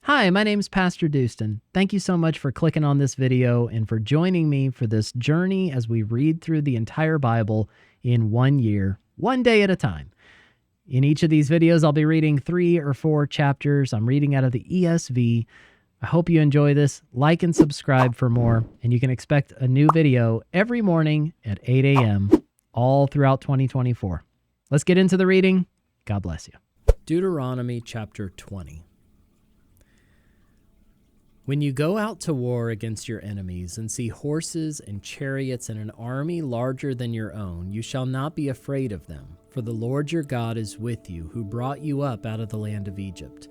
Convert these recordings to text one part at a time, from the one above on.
Hi, my name's PastorDoostyn. Thank you so much for clicking on this video and for joining me for this journey as we read through the entire Bible in 1 year, one day at a time. In each of these videos, I'll be reading 3 or 4 chapters. I'm reading out of the ESV. I hope you enjoy this. Like and subscribe for more, and you can expect a new video every morning at 8 a.m. all throughout 2024. Let's get into the reading. God bless you. Deuteronomy chapter 20. When you go out to war against your enemies and see horses and chariots and an army larger than your own, you shall not be afraid of them, for the Lord your God is with you, who brought you up out of the land of Egypt.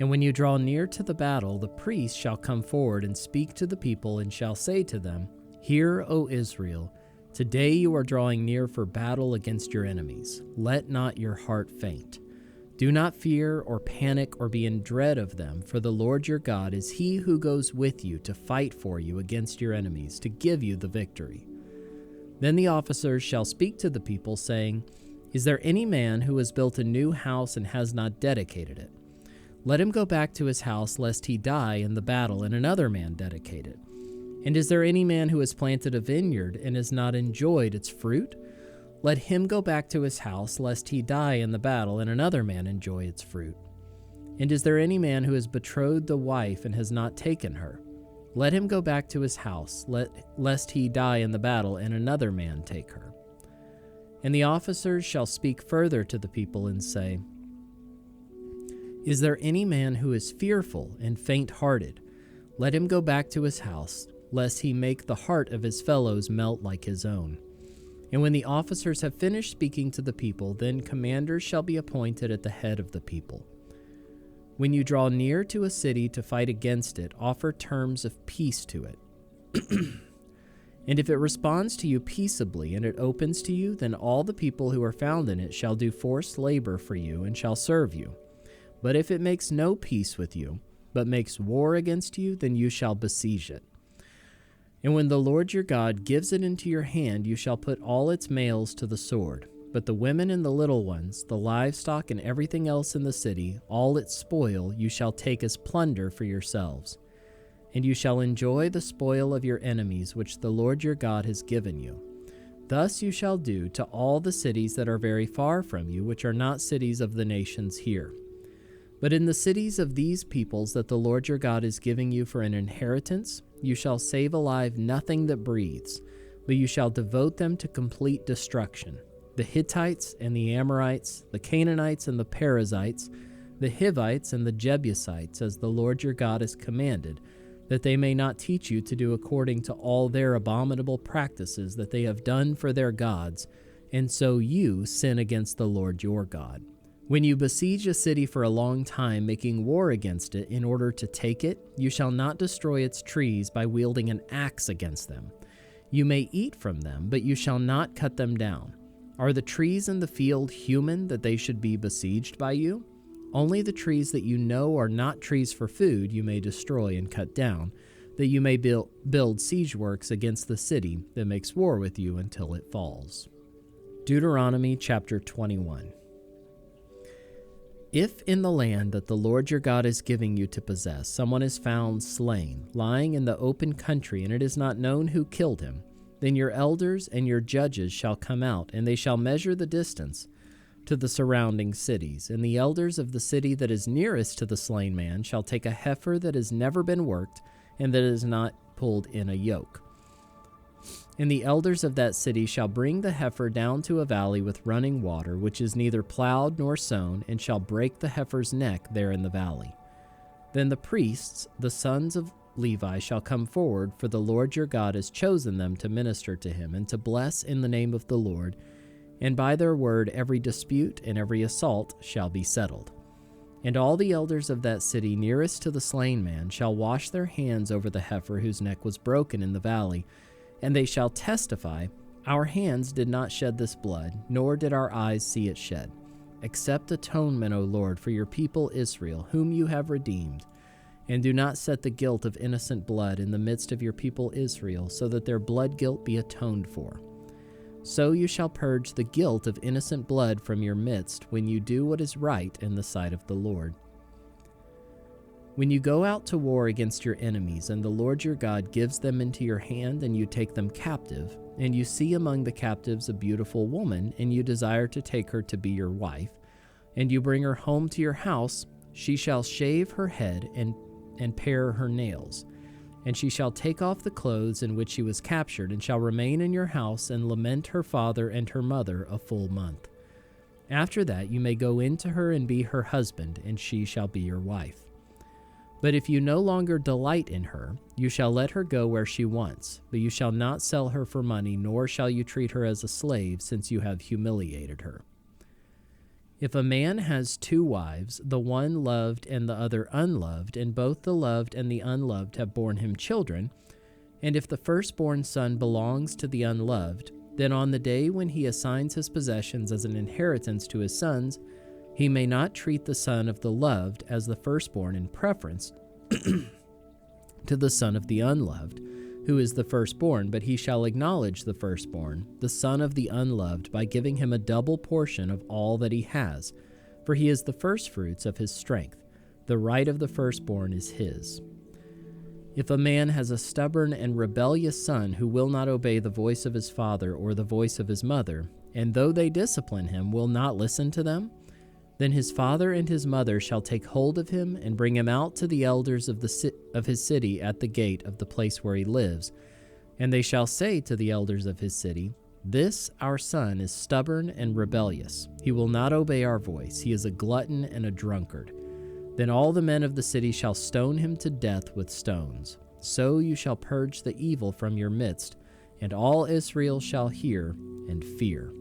And when you draw near to the battle, the priest shall come forward and speak to the people and shall say to them, Hear, O Israel, today you are drawing near for battle against your enemies. Let not your heart faint. Do not fear or panic or be in dread of them, for the Lord your God is he who goes with you to fight for you against your enemies, to give you the victory. Then the officers shall speak to the people, saying, Is there any man who has built a new house and has not dedicated it? Let him go back to his house, lest he die in the battle, and another man dedicate it. And is there any man who has planted a vineyard and has not enjoyed its fruit? Let him go back to his house, lest he die in the battle, and another man enjoy its fruit. And is there any man who has betrothed a wife and has not taken her? Let him go back to his house, lest he die in the battle, and another man take her. And the officers shall speak further to the people and say, Is there any man who is fearful and faint-hearted? Let him go back to his house, lest he make the heart of his fellows melt like his own. And when the officers have finished speaking to the people, then commanders shall be appointed at the head of the people. When you draw near to a city to fight against it, offer terms of peace to it. And if it responds to you peaceably and it opens to you, then all the people who are found in it shall do forced labor for you and shall serve you. But if it makes no peace with you, but makes war against you, then you shall besiege it. And when the Lord your God gives it into your hand, you shall put all its males to the sword. But the women and the little ones, the livestock and everything else in the city, all its spoil, you shall take as plunder for yourselves. And you shall enjoy the spoil of your enemies, which the Lord your God has given you. Thus you shall do to all the cities that are very far from you, which are not cities of the nations here. But in the cities of these peoples that the Lord your God is giving you for an inheritance, you shall save alive nothing that breathes, but you shall devote them to complete destruction. The Hittites and the Amorites, the Canaanites and the Perizzites, the Hivites and the Jebusites, as the Lord your God has commanded, that they may not teach you to do according to all their abominable practices that they have done for their gods, and so you sin against the Lord your God. When you besiege a city for a long time, making war against it in order to take it, you shall not destroy its trees by wielding an axe against them. You may eat from them, but you shall not cut them down. Are the trees in the field human that they should be besieged by you? Only the trees that you know are not trees for food you may destroy and cut down, that you may build siege works against the city that makes war with you until it falls. Deuteronomy chapter 21. If in the land that the Lord your God is giving you to possess, someone is found slain, lying in the open country, and it is not known who killed him, then your elders and your judges shall come out, and they shall measure the distance to the surrounding cities. And the elders of the city that is nearest to the slain man shall take a heifer that has never been worked, and that is not pulled in a yoke. And the elders of that city shall bring the heifer down to a valley with running water, which is neither plowed nor sown, and shall break the heifer's neck there in the valley. Then the priests, the sons of Levi, shall come forward, for the Lord your God has chosen them to minister to him, and to bless in the name of the Lord, and by their word every dispute and every assault shall be settled. And all the elders of that city nearest to the slain man shall wash their hands over the heifer whose neck was broken in the valley, and they shall testify, Our hands did not shed this blood, nor did our eyes see it shed. Accept atonement, O Lord, for your people Israel, whom you have redeemed. And do not set the guilt of innocent blood in the midst of your people Israel, so that their blood guilt be atoned for. So you shall purge the guilt of innocent blood from your midst when you do what is right in the sight of the Lord. When you go out to war against your enemies, and the Lord your God gives them into your hand, and you take them captive, and you see among the captives a beautiful woman, and you desire to take her to be your wife, and you bring her home to your house, she shall shave her head and pare her nails. And she shall take off the clothes in which she was captured, and shall remain in your house, and lament her father and her mother a full month. After that you may go in to her and be her husband, and she shall be your wife. But if you no longer delight in her, you shall let her go where she wants, but you shall not sell her for money, nor shall you treat her as a slave, since you have humiliated her. If a man has 2 wives, the one loved and the other unloved, and both the loved and the unloved have borne him children, and if the firstborn son belongs to the unloved, then on the day when he assigns his possessions as an inheritance to his sons, he may not treat the son of the loved as the firstborn in preference to the son of the unloved, who is the firstborn, but he shall acknowledge the firstborn, the son of the unloved, by giving him a double portion of all that he has, for he is the firstfruits of his strength. The right of the firstborn is his. If a man has a stubborn and rebellious son who will not obey the voice of his father or the voice of his mother, and though they discipline him, will not listen to them, then his father and his mother shall take hold of him and bring him out to the elders of his city at the gate of the place where he lives. And they shall say to the elders of his city, "This our son is stubborn and rebellious. He will not obey our voice. He is a glutton and a drunkard." Then all the men of the city shall stone him to death with stones. So you shall purge the evil from your midst, and all Israel shall hear and fear.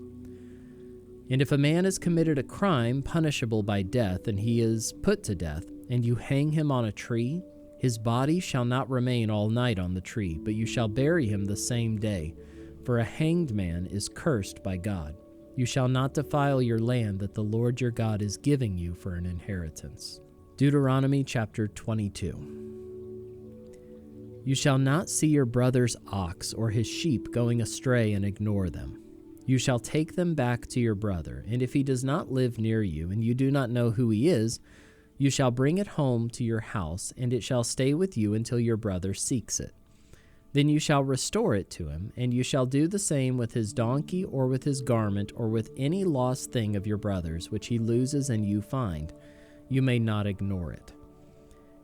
And if a man has committed a crime punishable by death, and he is put to death, and you hang him on a tree, his body shall not remain all night on the tree, but you shall bury him the same day, for a hanged man is cursed by God. You shall not defile your land that the Lord your God is giving you for an inheritance. Deuteronomy chapter 22. You shall not see your brother's ox or his sheep going astray and ignore them. You shall take them back to your brother, and if he does not live near you, and you do not know who he is, you shall bring it home to your house, and it shall stay with you until your brother seeks it. Then you shall restore it to him, and you shall do the same with his donkey or with his garment or with any lost thing of your brother's which he loses and you find. You may not ignore it.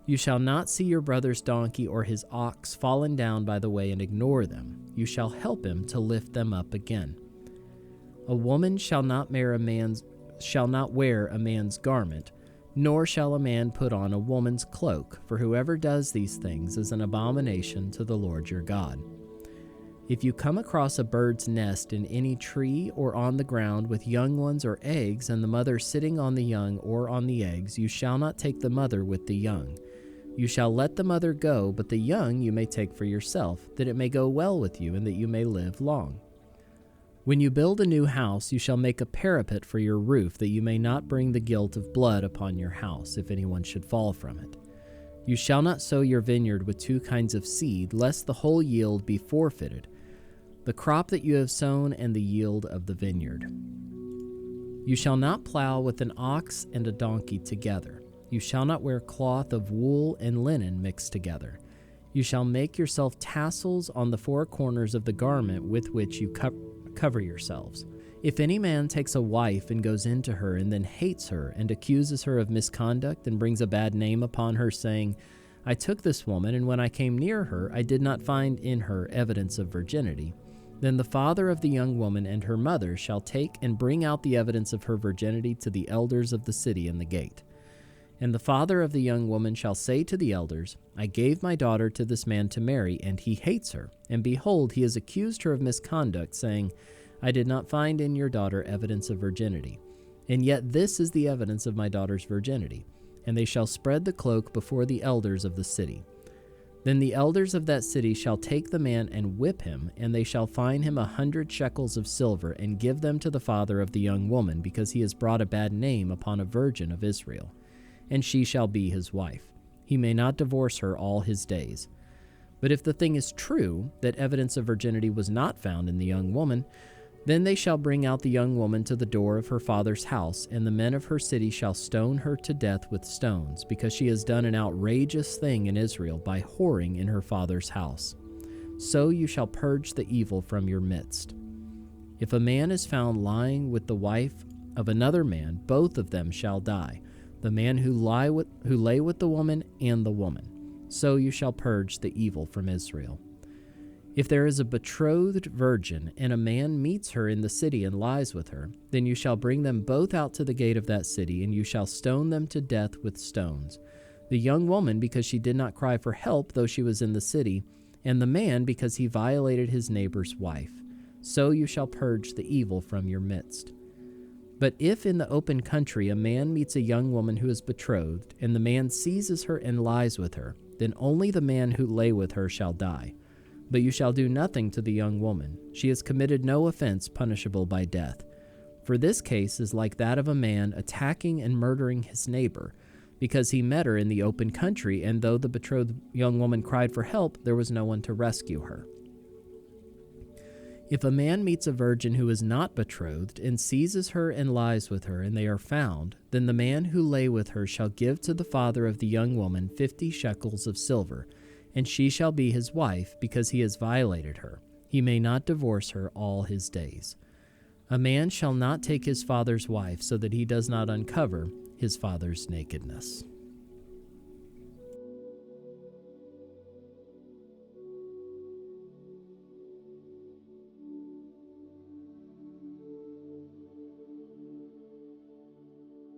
You shall not see your brother's donkey or his ox fallen down by the way and ignore them. You shall help him to lift them up again. A woman shall not wear a man's garment, nor shall a man put on a woman's cloak, for whoever does these things is an abomination to the Lord your God. If you come across a bird's nest in any tree or on the ground with young ones or eggs, and the mother sitting on the young or on the eggs, you shall not take the mother with the young. You shall let the mother go, but the young you may take for yourself, that it may go well with you and that you may live long. When you build a new house, you shall make a parapet for your roof, that you may not bring the guilt of blood upon your house, if anyone should fall from it. You shall not sow your vineyard with 2 kinds of seed, lest the whole yield be forfeited, the crop that you have sown and the yield of the vineyard. You shall not plow with an ox and a donkey together. You shall not wear cloth of wool and linen mixed together. You shall make yourself tassels on the 4 corners of the garment with which you cover yourselves. If any man takes a wife and goes into her and then hates her and accuses her of misconduct and brings a bad name upon her, saying, "I took this woman, and when I came near her, I did not find in her evidence of virginity," then the father of the young woman and her mother shall take and bring out the evidence of her virginity to the elders of the city in the gate. And the father of the young woman shall say to the elders, "I gave my daughter to this man to marry, and he hates her. And behold, he has accused her of misconduct, saying, I did not find in your daughter evidence of virginity. And yet this is the evidence of my daughter's virginity." And they shall spread the cloak before the elders of the city. Then the elders of that city shall take the man and whip him, and they shall fine him 100 shekels of silver, and give them to the father of the young woman, because he has brought a bad name upon a virgin of Israel. And she shall be his wife. He may not divorce her all his days. But if the thing is true, that evidence of virginity was not found in the young woman, Then they shall bring out the young woman to the door of her father's house, and the men of her city shall stone her to death with stones, because she has done an outrageous thing in Israel by whoring in her father's house. So you shall purge the evil from your midst. If a man is found lying with the wife of another man, both of them shall die, the man who lay with the woman and the woman. So you shall purge the evil from Israel. If there is a betrothed virgin, and a man meets her in the city and lies with her, then you shall bring them both out to the gate of that city, and you shall stone them to death with stones. The young woman, because she did not cry for help, though she was in the city, and the man, because he violated his neighbor's wife. So you shall purge the evil from your midst. But if in the open country a man meets a young woman who is betrothed, and the man seizes her and lies with her, then only the man who lay with her shall die. But you shall do nothing to the young woman. She has committed no offense punishable by death. For this case is like that of a man attacking and murdering his neighbor, because he met her in the open country, and though the betrothed young woman cried for help, there was no one to rescue her. If a man meets a virgin who is not betrothed, and seizes her and lies with her, and they are found, then the man who lay with her shall give to the father of the young woman 50 shekels of silver, and she shall be his wife, because he has violated her. He may not divorce her all his days. A man shall not take his father's wife, so that he does not uncover his father's nakedness.